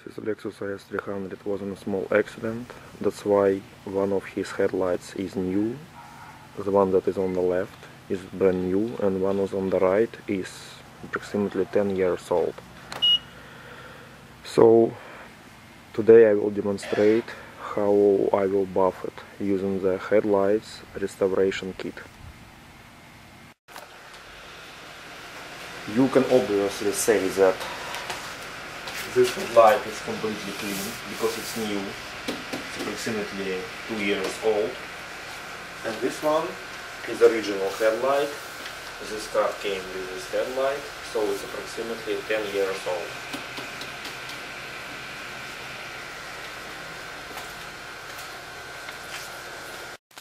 This Lexus IS300 was in a small accident. That's why one of his headlights is new. The one that is on the left is brand new, and one is on the right is approximately 10 years old. So today I will demonstrate how I will buff it using the headlights restoration kit. You can obviously say that this headlight is completely clean because it's new. It's approximately 2 years old. And this one is the original headlight. This car came with this headlight, so it's approximately 10 years old.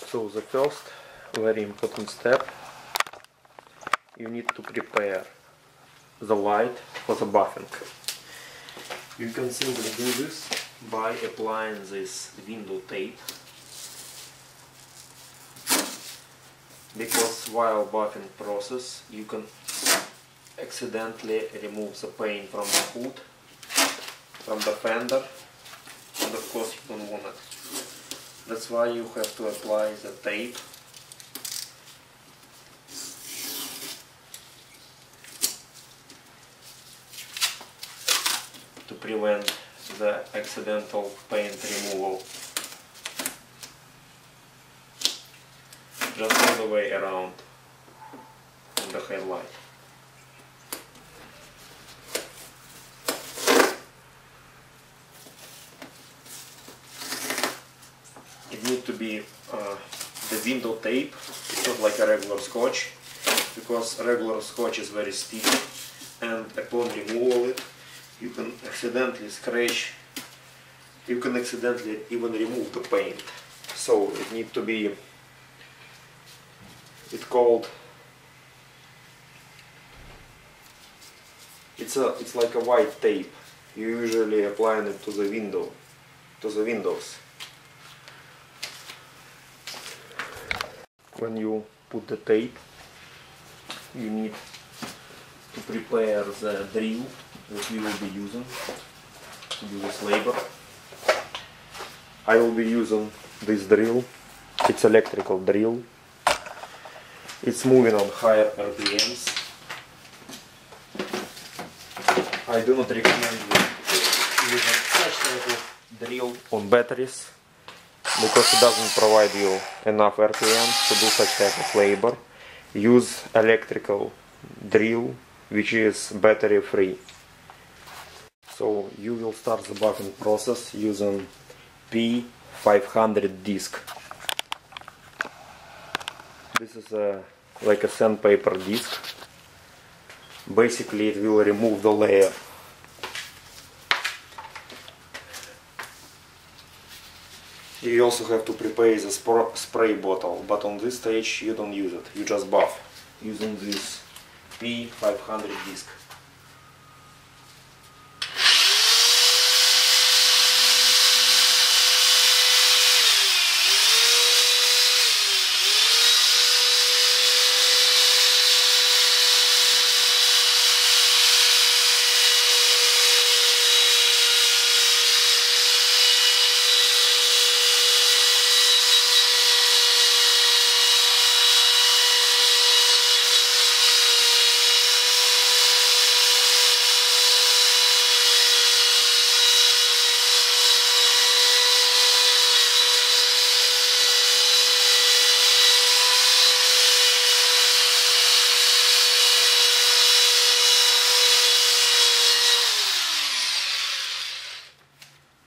So the first very important step, you need to prepare the light for the buffing. You can simply do this by applying this window tape, because while buffing process you can accidentally remove the paint from the hood, from the fender, and of course you don't want it. That's why you have to apply the tape. To prevent the accidental paint removal. Just all the way around the headlight. It needs to be the window tape. It's not like a regular scotch, because regular scotch is very sticky, and upon removal you can accidentally scratch, you can accidentally even remove the paint. So it needs to be, it's like a white tape. You usually apply it to the windows. When you put the tape, you need to prepare the drill that we will be using to do this labor. I will be using this drill. It's electrical drill. It's moving on higher RPMs. I do not recommend using such type of drill on batteries, because it doesn't provide you enough RPMs to do such type of labor. Use electrical drill which is battery free. So you will start the buffing process using P500 disc. This is like a sandpaper disc. Basically it will remove the layer. You also have to prepare the spray bottle, but on this stage you don't use it, you just buff using this P500 disc.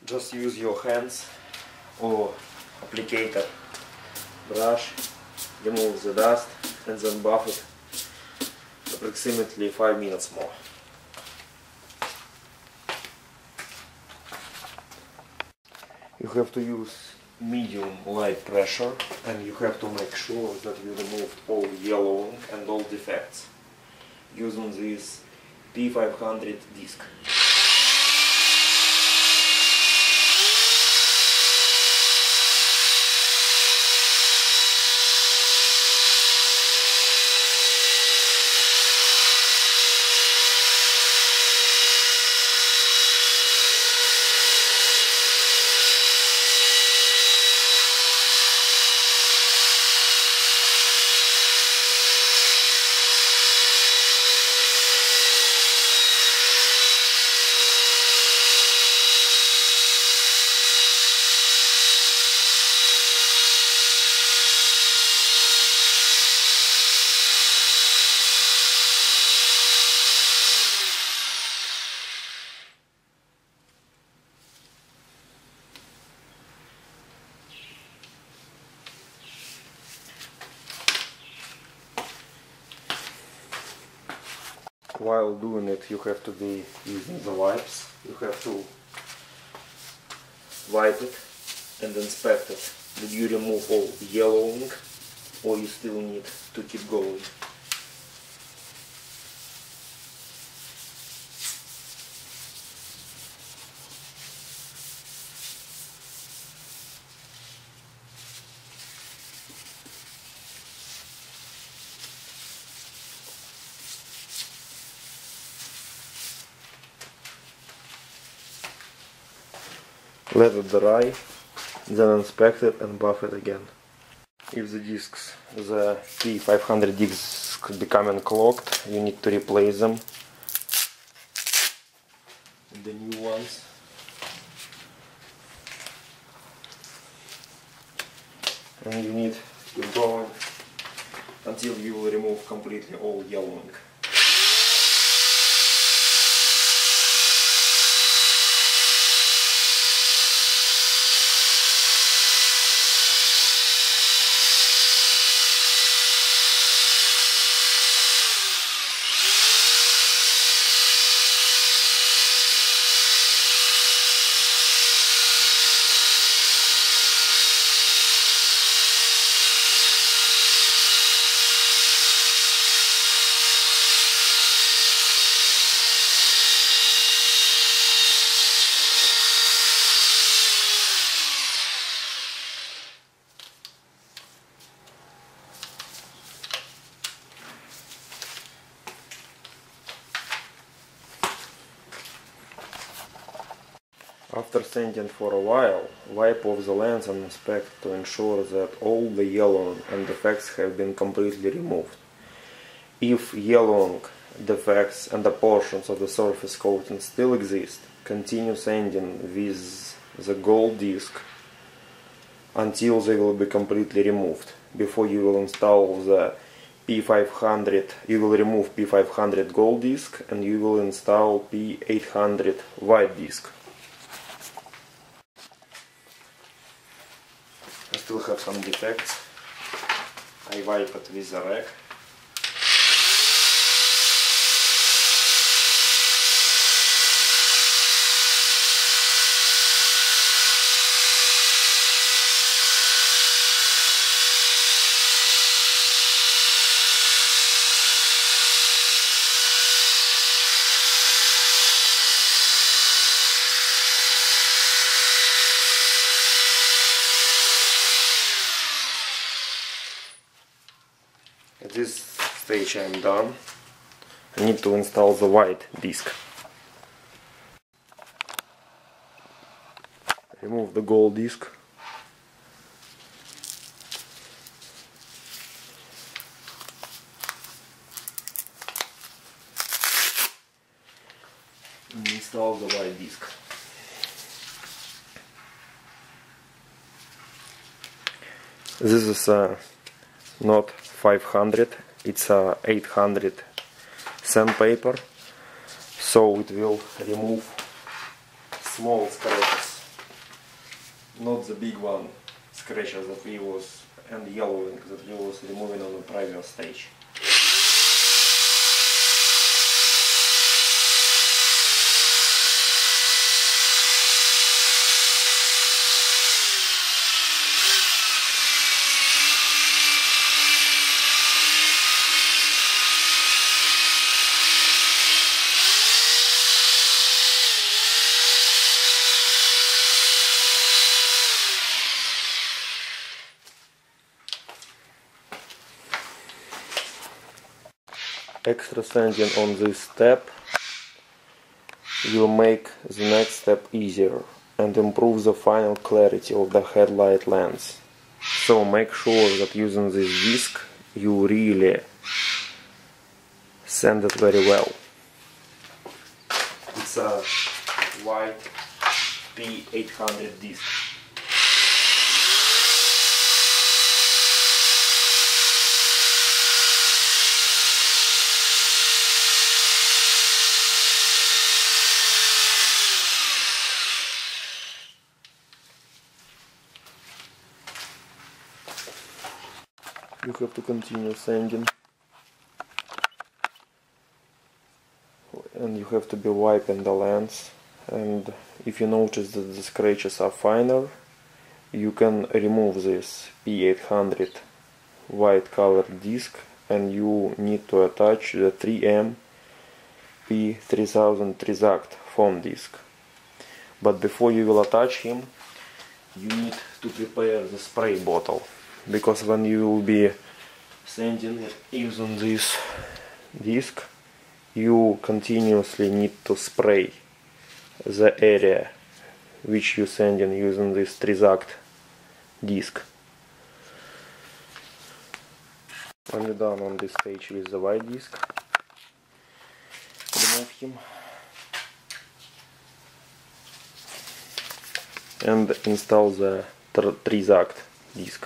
Just use your hands or applicator brush, remove the dust, and then buff it approximately 5 minutes more. You have to use medium light pressure, and you have to make sure that you removed all yellowing and all defects using this P500 disc. while doing it you have to be using the wipes. You have to wipe it and inspect it. Did you remove all yellowing, or you still need to keep going? Let it dry, then inspect it and buff it again. If the discs, the P500 discs becoming clogged, you need to replace them with the new ones. And you need to keep going until you will remove completely all yellowing. After sanding for a while, wipe off the lens and inspect to ensure that all the yellowing and defects have been completely removed. If yellowing, defects and the portions of the surface coating still exist, continue sanding with the gold disc until they will be completely removed. Before you will install the P500, you will remove P500 gold disc and you will install P800 white disc. I still have some defects. I wipe it with a rag. At this stage I am done. I need to install the white disc. Remove the gold disc. And install the white disc. This is not 500, it's a 800 sandpaper, so it will remove small scratches, not the big one scratches that we was and yellowing that we was removing on the previous stage. Extra sanding on this step will make the next step easier and improve the final clarity of the headlight lens. So make sure that using this disc you really sand it very well. It's a white P800 disc. You have to continue sanding. and you have to be wiping the lens, and if you notice that the scratches are finer, you can remove this P800 white colored disc, and you need to attach the 3M P3000 Trizact foam disc. But before you will attach him, you need to prepare the spray bottle, because when you will be sanding it using this disc, you continuously need to spray the area which you sanding using this Trizact disc. When you're done on this stage with the white disc, remove him and install the Trizact disc.